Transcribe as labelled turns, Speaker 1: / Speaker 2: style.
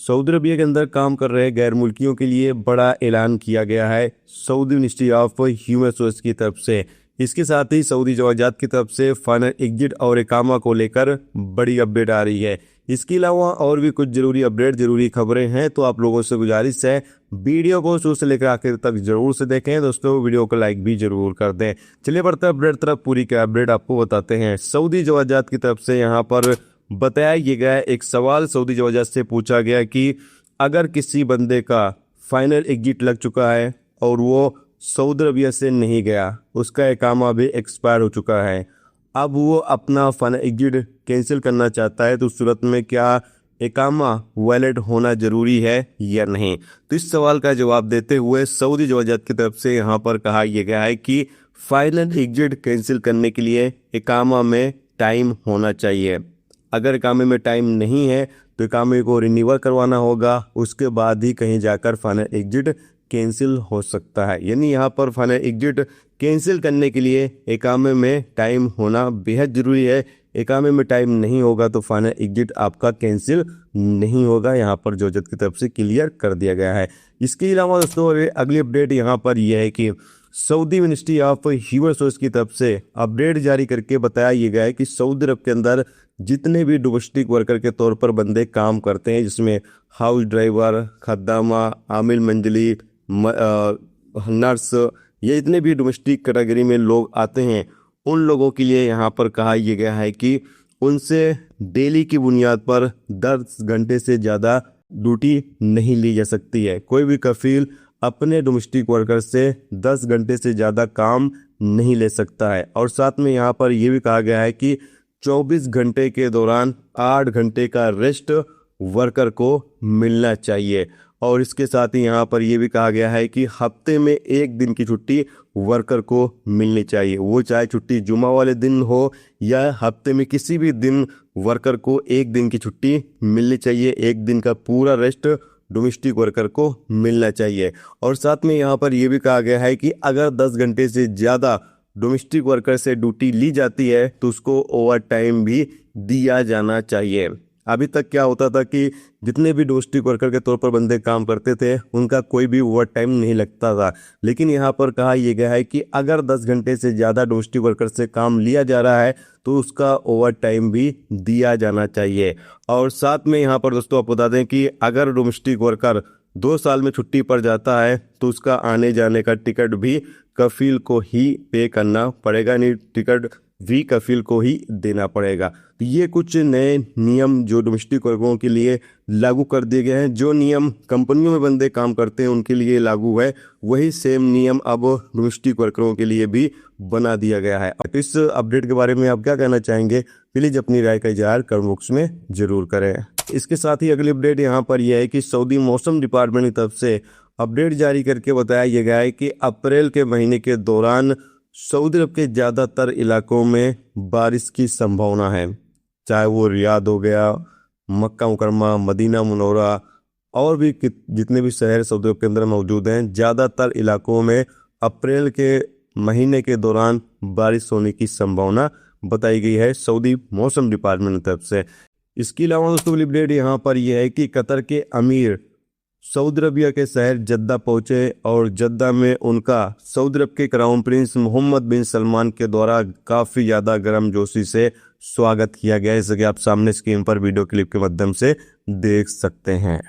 Speaker 1: Saudi Arabia के अंदर काम कर रहे गैर मुल्कियों के लिए बड़ा ऐलान किया गया है Saudi ministry of human resource की तरफ से। इसके साथ ही सऊदी जवाजात की तरफ से फाइनल एग्जिट और इकामा को लेकर बड़ी अपडेट आ रही है। इसके अलावा और भी कुछ जरूरी अपडेट, जरूरी खबरें हैं, तो आप लोगों से गुजारिश है वीडियो को शुरू से लेकर आखिर तक जरूर से देखें। दोस्तों वीडियो को लाइक भी जरूर कर दें। चलिए बढ़ते अपडेट तरफ, पूरी क्या अपडेट आपको बताते हैं। सऊदी जवाजात की तरफ से यहाँ पर बताया गया एक सवाल सऊदी जवाजात से पूछा गया कि अगर किसी बंदे का फाइनल एग्जिट लग चुका है और वो सऊदी अरबिया से नहीं गया, उसका इकामा भी एक्सपायर हो चुका है, अब वो अपना फाइनल एग्जिट कैंसिल करना चाहता है, तो उस सूरत में क्या इकामा वैलिड होना जरूरी है या नहीं। तो इस सवाल का जवाब देते हुए सऊदी जवाजात की तरफ से यहाँ पर कहा गया है कि फाइनल एग्जिट कैंसिल करने के लिए इकामा में टाइम होना चाहिए। अगर इकामे में टाइम नहीं है तो इकामे को रिन्यूअल करवाना होगा, उसके बाद ही कहीं जाकर फाइनल एग्जिट कैंसिल हो सकता है। यानी यहाँ पर फाइनल एग्जिट कैंसिल करने के लिए इकामे में टाइम होना बेहद जरूरी है। इकामे में टाइम नहीं होगा तो फाइनल एग्जिट आपका कैंसिल नहीं होगा, यहाँ पर जवाजात की तरफ से क्लियर कर दिया गया है। इसके अलावा दोस्तों अगली अपडेट यहाँ पर यह है कि Saudi ministry of human resource की तरफ से अपडेट जारी करके बताया गया है कि सऊदी अरब के अंदर जितने भी डोमेस्टिक वर्कर के तौर पर बंदे काम करते हैं, जिसमें हाउस ड्राइवर, खद्दामा, आमिल मंजली, नर्स, ये इतने भी डोमेस्टिक कैटेगरी में लोग आते हैं, उन लोगों के लिए यहाँ पर कहा यह गया है कि उनसे डेली की बुनियाद पर 10 घंटे से ज़्यादा ड्यूटी नहीं ली जा सकती है। कोई भी कफील अपने डोमेस्टिक वर्कर से 10 घंटे से ज़्यादा काम नहीं ले सकता है। और साथ में यहाँ पर यह भी कहा गया है कि 24 घंटे के दौरान 8 घंटे का रेस्ट वर्कर को मिलना चाहिए। और इसके साथ ही यहाँ पर यह भी कहा गया है कि हफ्ते में 1 दिन की छुट्टी वर्कर को मिलनी चाहिए, वो चाहे छुट्टी जुमा वाले दिन हो या हफ्ते में किसी भी दिन वर्कर को 1 दिन की छुट्टी मिलनी चाहिए। 1 दिन का पूरा रेस्ट डोमेस्टिक वर्कर को मिलना चाहिए। और साथ में यहाँ पर यह भी कहा गया है कि अगर 10 घंटे से ज़्यादा डोमेस्टिक वर्कर से ड्यूटी ली जाती है तो उसको ओवर टाइम भी दिया जाना चाहिए। अभी तक क्या होता था कि जितने भी डोमेस्टिक वर्कर के तौर पर बंदे काम करते थे उनका कोई भी ओवर टाइम नहीं लगता था, लेकिन यहाँ पर कहा यह गया है कि अगर 10 घंटे से ज़्यादा डोमेस्टिक वर्कर से काम लिया जा रहा है तो उसका ओवर टाइम भी दिया जाना चाहिए। और साथ में यहाँ पर दोस्तों आप बता दें कि अगर डोमेस्टिक वर्कर 2 साल में छुट्टी पर जाता है तो उसका आने जाने का टिकट भी कफील को ही पे करना पड़ेगा, नहीं टिकट भी कफील को ही देना पड़ेगा। तो ये कुछ नए नियम जो डोमेस्टिक वर्करों के लिए लागू कर दिए गए हैं। जो नियम कंपनियों में बंदे काम करते हैं उनके लिए लागू है, वही सेम नियम अब डोमेस्टिक वर्करों के लिए भी बना दिया गया है। तो इस अपडेट के बारे में आप क्या कहना चाहेंगे, प्लीज अपनी राय का इजहार कमेंट बॉक्स में जरूर करें। इसके साथ ही अगली अपडेट यहाँ पर यह है कि सऊदी मौसम डिपार्टमेंट की तरफ से अपडेट जारी करके बताया गया है कि अप्रैल के महीने के दौरान सऊदी अरब के ज़्यादातर इलाकों में बारिश की संभावना है, चाहे वो रियाद हो गया, मक्का मुकरमा, मदीना मुनव्वरा और भी जितने भी शहर सऊदी अरब के अंदर मौजूद हैं, ज़्यादातर इलाकों में अप्रैल के महीने के दौरान बारिश होने की संभावना बताई गई है सऊदी मौसम डिपार्टमेंट की तरफ से। इसके अलावा दोस्तों अपडेट यहाँ पर यह है कि कतर के अमीर सऊदी अरबिया के शहर जद्दा पहुंचे और जद्दा में उनका सऊदी अरब के क्राउन प्रिंस मोहम्मद बिन सलमान के द्वारा काफ़ी ज़्यादा गर्मजोशी से स्वागत किया गया है, जैसे कि आप सामने स्क्रीन पर वीडियो क्लिप के माध्यम से देख सकते हैं।